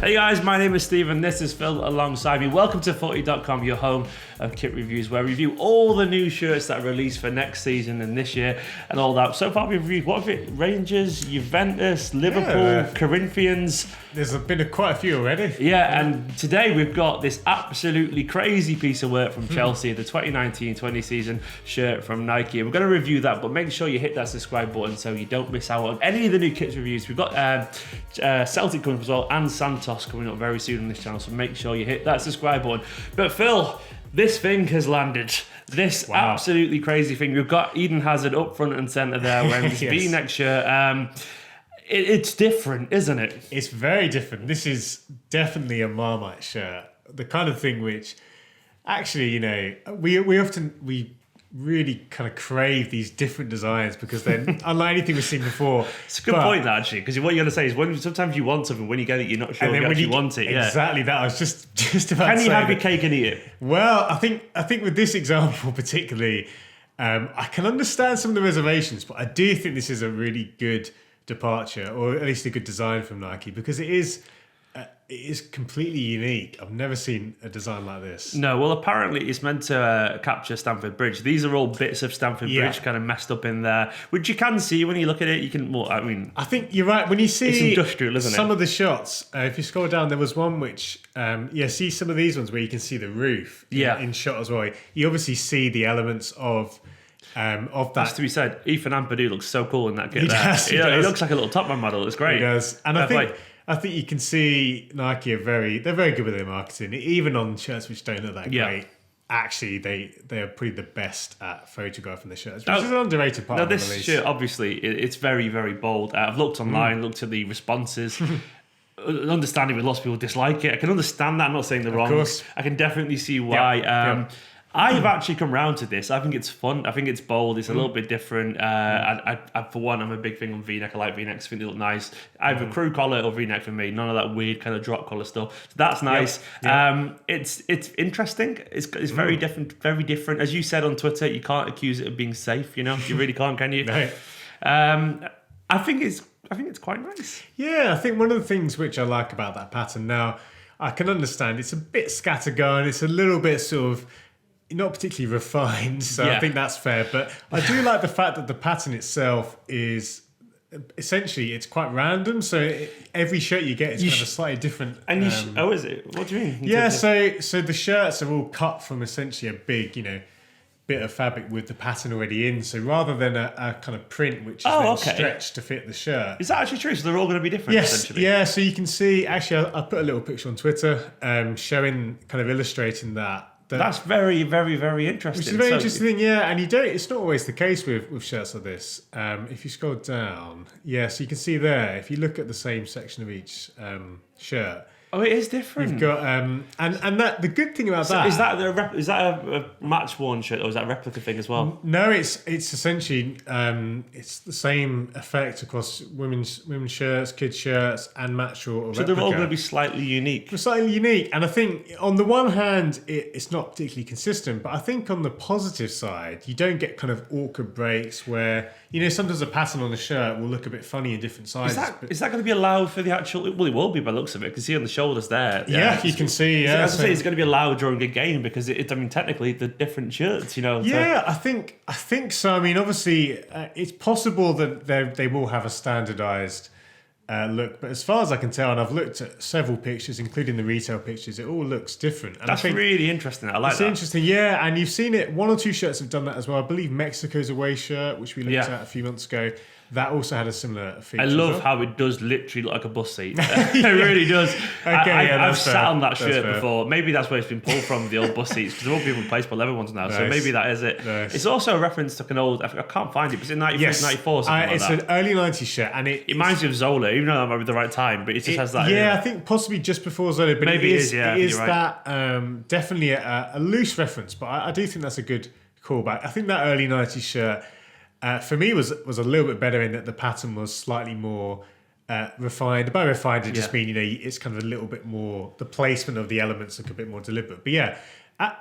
Hey guys, my name is Steve and this is Phil alongside me. Welcome to FOOTY.COM, your home of kit reviews, where we review all the new shirts that are released for next season and this year and all that. So far we've reviewed, what have it? Rangers, Juventus, Liverpool, Corinthians. There's been quite a few already. Yeah, and today we've got this absolutely crazy piece of work from Chelsea, the 2019-20 season shirt from Nike. And we're going to review that, but make sure you hit that subscribe button so you don't miss out on any of the new kits reviews. We've got Celtic coming up as well, and Santos coming up very soon on this channel, so make sure you hit that subscribe button. But Phil, this thing has landed. This absolutely crazy thing. We've got Eden Hazard up front and centre there wearing this V-neck shirt. It's different, isn't it? It's very different. This is definitely a Marmite shirt. The kind of thing which, actually, you know, we really kind of crave these different designs because they're unlike anything we've seen before. It's a good point, that, actually, because what you're going to say is when sometimes you want something, when you get it, you're not sure if you actually want it. Exactly that. I was just about to say. Can you have your cake and eat it? Well, I think with this example particularly, I can understand some of the reservations, but I do think this is a really good departure, or at least a good design from Nike, because it is completely unique. I've never seen a design like this. No, well, apparently it's meant to capture Stamford Bridge. These are all bits of Stamford Bridge kind of messed up in there, which you can see when you look at it. You can, well, I mean, I think you're right. When you see it's industrial, isn't it? Some of the shots, if you scroll down, there was one which, see some of these ones where you can see the roof in shot as well. You obviously see the elements of that. Has to be said, Ethan Ampadu looks so cool in that kit. He looks like a little Top Man model. It's great. He does. And I think you can see Nike they're very good with their marketing. Even on shirts which don't look that great, actually they are probably the best at photographing the shirts, which is an underrated part of the release. This shirt, obviously, it's very, very bold. I've looked online, looked at the responses. Understanding with lots of people dislike it. I can understand that. I'm not saying they're wrong. I can definitely see why. I've actually come round to this. I think it's fun. I think it's bold. It's a little bit different. I for one, I'm a big thing on V-neck. I like V-necks. I think they look nice. Either crew collar or V-neck for me. None of that weird kind of drop collar stuff. So that's nice. It's interesting. It's very different. Very different. As you said on Twitter, you can't accuse it of being safe. You know, you really can't, can you? No. I think it's quite nice. Yeah, I think one of the things which I like about that pattern now, I can understand it's a bit scattergun. It's a little bit sort of not particularly refined, so I think that's fair. But I do like the fact that the pattern itself is essentially it's quite random. So every shirt you get is kind of slightly different. And is it? What do you mean? Yeah, so the shirts are all cut from essentially a big, bit of fabric with the pattern already in. So rather than a kind of print which is stretched to fit the shirt. Is that actually true? So they're all going to be different, essentially? Yeah, so you can see, actually I put a little picture on Twitter showing, kind of illustrating that. That's very, very, very interesting. Which is a very interesting thing, and it's not always the case with shirts like this. If you scroll down, so you can see there, if you look at the same section of each shirt. Oh, it is different. You've got and that the good thing about that is that a match worn shirt, or is that a replica thing as well? No, it's essentially it's the same effect across women's shirts, kids shirts, and match or replica. So they're all going to be slightly unique. They're slightly unique, and I think on the one hand it's not particularly consistent, but I think on the positive side you don't get kind of awkward breaks where sometimes a pattern on the shirt will look a bit funny in different sizes. Is that going to be allowed for the actual? Well, it will be by the looks of it. You can see on the shoulders there. Yeah, you can see. Yeah, as I say, it's going to be allowed during a game because technically they're different shirts. Yeah, I think so. I mean, obviously, it's possible that they will have a standardized look, but as far as I can tell, and I've looked at several pictures, including the retail pictures, it all looks different. And that's really interesting. I like that. It's interesting, and you've seen it. One or two shirts have done that as well. I believe Mexico's away shirt, which we looked at a few months ago, that also had a similar feature. I love how it does literally look like a bus seat. It really does. I've sat on that shirt before. Maybe that's where it's been pulled from, the old bus seats, because they're all being replaced by leather ones now. Nice. So maybe that is it. Nice. It's also a reference to an old, I can't find it, but it's in 93, 94, something like that. It's an early 90s shirt. And it reminds me of Zola, even though that might be the right time, but it just has that. Yeah, I think possibly just before Zola, but maybe it is right. That definitely a loose reference, but I do think that's a good callback. I think that early 90s shirt, for me, was a little bit better in that the pattern was slightly more refined. By refined, it just mean it's kind of a little bit more. The placement of the elements look a bit more deliberate. But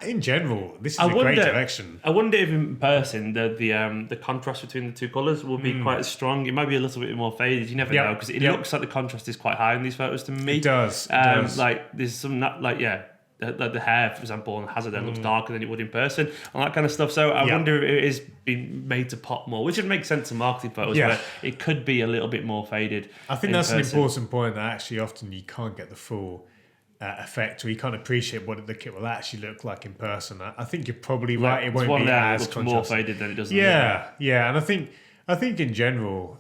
In general, this is a great direction. I wonder if in person the contrast between the two colours will be quite strong. It might be a little bit more faded. You never know, because it looks like the contrast is quite high in these photos to me. It does. Like there's some the hair, for example, on Hazard looks darker than it would in person, and that kind of stuff. So I wonder if it is being made to pop more, which would make sense in marketing photos, where it could be a little bit more faded. I think that's an important point, that actually often you can't get the full effect, or you can't appreciate what the kit will actually look like in person. I think you're probably right. It won't be as looks more faded than it does. Yeah, and I think in general,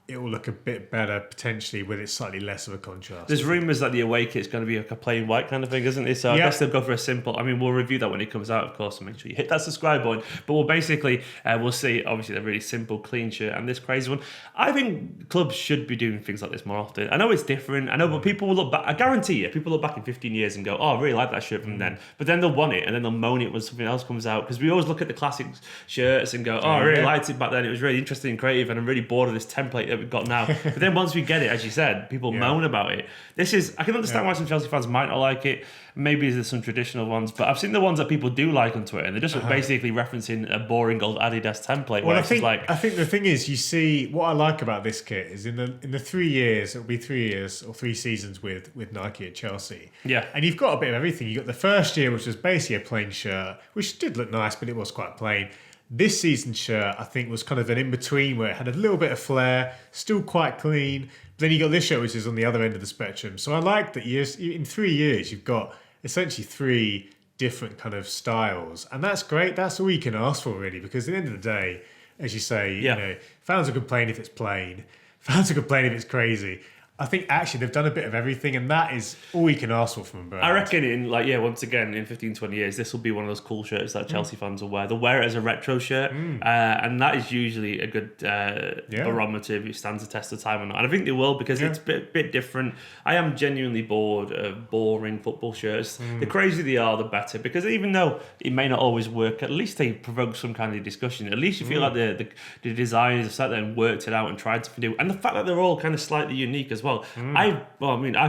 it will look a bit better potentially with it slightly less of a contrast. There's rumours that the away kit is going to be like a plain white kind of thing, isn't it? So I guess they'll go for a simple. I mean, we'll review that when it comes out, of course, so make sure you hit that subscribe button. But we'll basically we'll see obviously the really simple, clean shirt and this crazy one. I think clubs should be doing things like this more often. I know it's different. I know, but people will look back. I guarantee you, people look back in 15 years and go, "Oh, I really like that shirt from then." But then they'll want it, and then they'll moan it when something else comes out, because we always look at the classic shirts and go, "Oh, I really liked it back then. It was really interesting and creative, and I'm really bored of this template that we've got now." But then once we get it, as you said, people moan about it. I can understand why some Chelsea fans might not like it. Maybe there's some traditional ones, but I've seen the ones that people do like on Twitter, and they're just basically referencing a boring old Adidas template. Well, I think the thing is, you see, what I like about this kit is in the 3 years, it'll be 3 years or 3 seasons with Nike at Chelsea. Yeah. And you've got a bit of everything. You got the first year, which was basically a plain shirt, which did look nice, but it was quite plain. This season's shirt, I think, was kind of an in-between where it had a little bit of flair, still quite clean. But then you got this shirt, which is on the other end of the spectrum. So I like that in 3 years, you've got essentially 3 different kind of styles. And that's great. That's all you can ask for, really, because at the end of the day, as you say, you know, fans will complain if it's plain. Fans will complain if it's crazy. I think actually they've done a bit of everything, and that is all you can ask for from a brand. I reckon once again, in 15, 20 years, this will be one of those cool shirts that Chelsea fans will wear. They'll wear it as a retro shirt, and that is usually a good barometer if it stands the test of time or not. And I think they will, because it's a bit different. I am genuinely bored of boring football shirts. The crazier they are, the better, because even though it may not always work, at least they provoke some kind of discussion. At least you feel like the designers have sat there and worked it out and tried to do. And the fact that they're all kind of slightly unique as well. I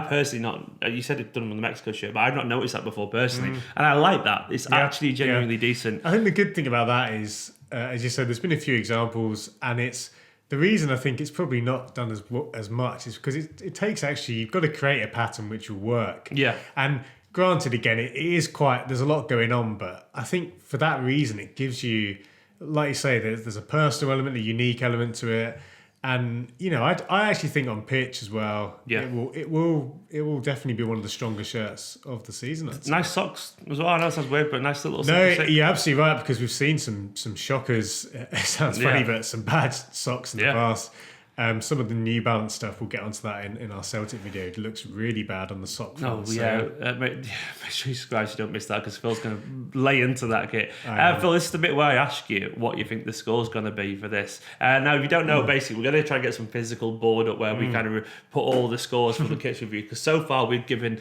personally not. You said it's done with the Mexico shirt, but I've not noticed that before personally, and I like that. It's actually genuinely decent. I think the good thing about that is, as you said, there's been a few examples, and it's the reason I think it's probably not done as much is because it takes actually, you've got to create a pattern which will work. Yeah, and granted, again, it is quite. There's a lot going on, but I think for that reason, it gives you, like you say, there's a personal element, a unique element to it. And I actually think on pitch as well, it will definitely be one of the stronger shirts of the season. Nice socks as well. I know it sounds weird, but nice little. No, you're absolutely right, because we've seen some shockers. It sounds funny, but some bad socks in the past. Some of the New Balance stuff, we'll get onto that in our Celtic video. It looks really bad on the sock front. Make sure you subscribe so you don't miss that, because Phil's going to lay into that kit. Phil, this is the bit where I ask you what you think the score's going to be for this. Now, if you don't know, basically, we're going to try and get some physical board up where we kind of put all the scores for the kit's review, because so far we've given...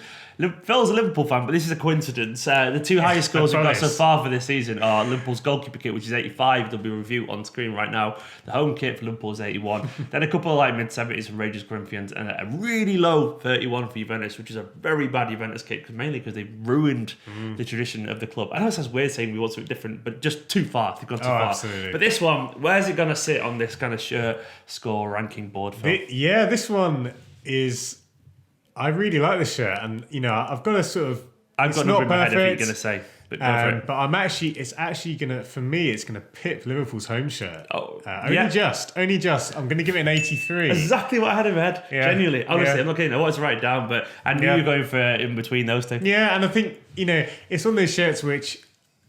Phil's a Liverpool fan, but this is a coincidence. The 2 highest scores we've got so far for this season are Liverpool's goalkeeper kit, which is 85. There'll be a review on screen right now. The home kit for Liverpool is 81. Then a couple of mid-70s from Rangers Corinthians, and a really low 31 for Juventus, which is a very bad Juventus kit, mainly because they've ruined the tradition of the club. I know it sounds weird saying we want something different, but just too far. They've gone too far. Absolutely. But this one, where's it going to sit on this kind of shirt score ranking board, Phil? This one is... I really like this shirt, and I've got a sort of... I've got nothing in my head of what you're going to say. But I'm actually, it's actually gonna, for me, it's gonna pip Liverpool's home shirt. Only just. I'm gonna give it an 83. Exactly what I had in my head. Genuinely, honestly, I'm not kidding. I wanted to write it down, but I knew you were going for in between those two. Yeah, and I think it's one of those shirts which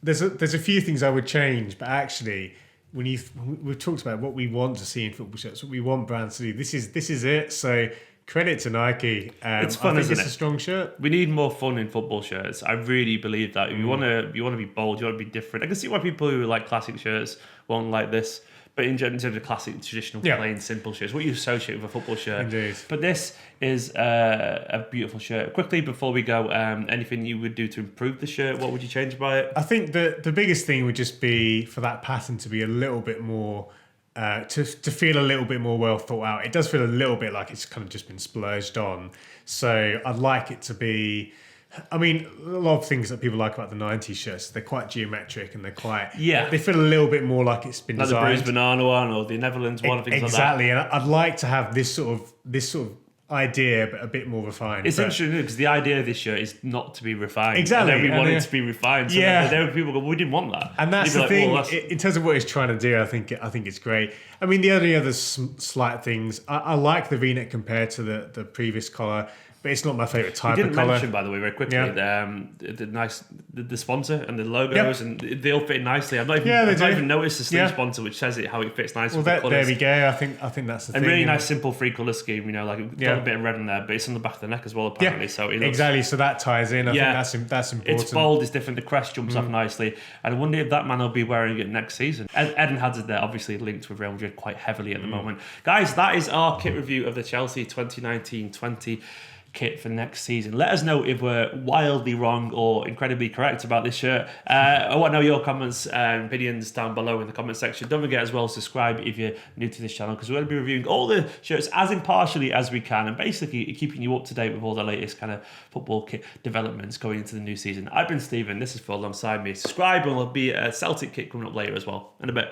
there's a few things I would change, but actually, we've talked about what we want to see in football shirts, what we want brands to do. This is it. So. Credit to Nike. It's fun, isn't it? It's a strong shirt. We need more fun in football shirts. I really believe that. If you want to be bold, you want to be different. I can see why people who like classic shirts won't like this. But in terms of classic, traditional, plain, simple shirts, what you associate with a football shirt. Indeed. But this is a beautiful shirt. Quickly, before we go, anything you would do to improve the shirt? What would you change about it? I think the biggest thing would just be for that pattern to be a little bit more... to feel a little bit more well thought out. It does feel a little bit like it's kind of just been splurged on. So I'd like it to be I mean, a lot of things that people like about the 90s shirts, they're quite geometric and they're quite... Yeah. They feel a little bit more like it's been like designed. the Bruised Banana one or the Netherlands one, things exactly. like that. And I'd like to have this sort of idea, but a bit more refined. It's interesting because the idea of this shirt is not to be refined. Exactly. And we wanted it to be refined. So there were people go, we didn't want that. And that's the thing. In terms of what it's trying to do, I think it's great. I mean, the only other slight things, I like the V-neck compared to the previous collar, but it's not my favourite type of collar. We didn't mention, by the way, very quickly, the sponsor and the logos, and they all fit nicely. I've not even noticed the sleeve sponsor, which says how it fits nicely with the colours. There we go. I think that's the thing. And really nice, simple, free colour scheme. Like got a bit of red in there, but it's on the back of the neck as well, apparently. So it looks, exactly. So that ties in. I think that's important. It's bold. It's different. The crest jumps off nicely, and I wonder if that man will be wearing it next season. Eden Hazard there, obviously linked with Real Madrid quite heavily at the moment. Guys, that is our kit review of the Chelsea 2019-20 kit for next season. Let us know if we're wildly wrong or incredibly correct about this shirt. I want to know your comments and opinions down below in the comment section. Don't forget as well, subscribe if you're new to this channel, because we're going to be reviewing all the shirts as impartially as we can and basically keeping you up to date with all the latest kind of football kit developments going into the new season. I've been Stephen, this is Phil alongside me. Subscribe and there'll be a Celtic kit coming up later as well in a bit.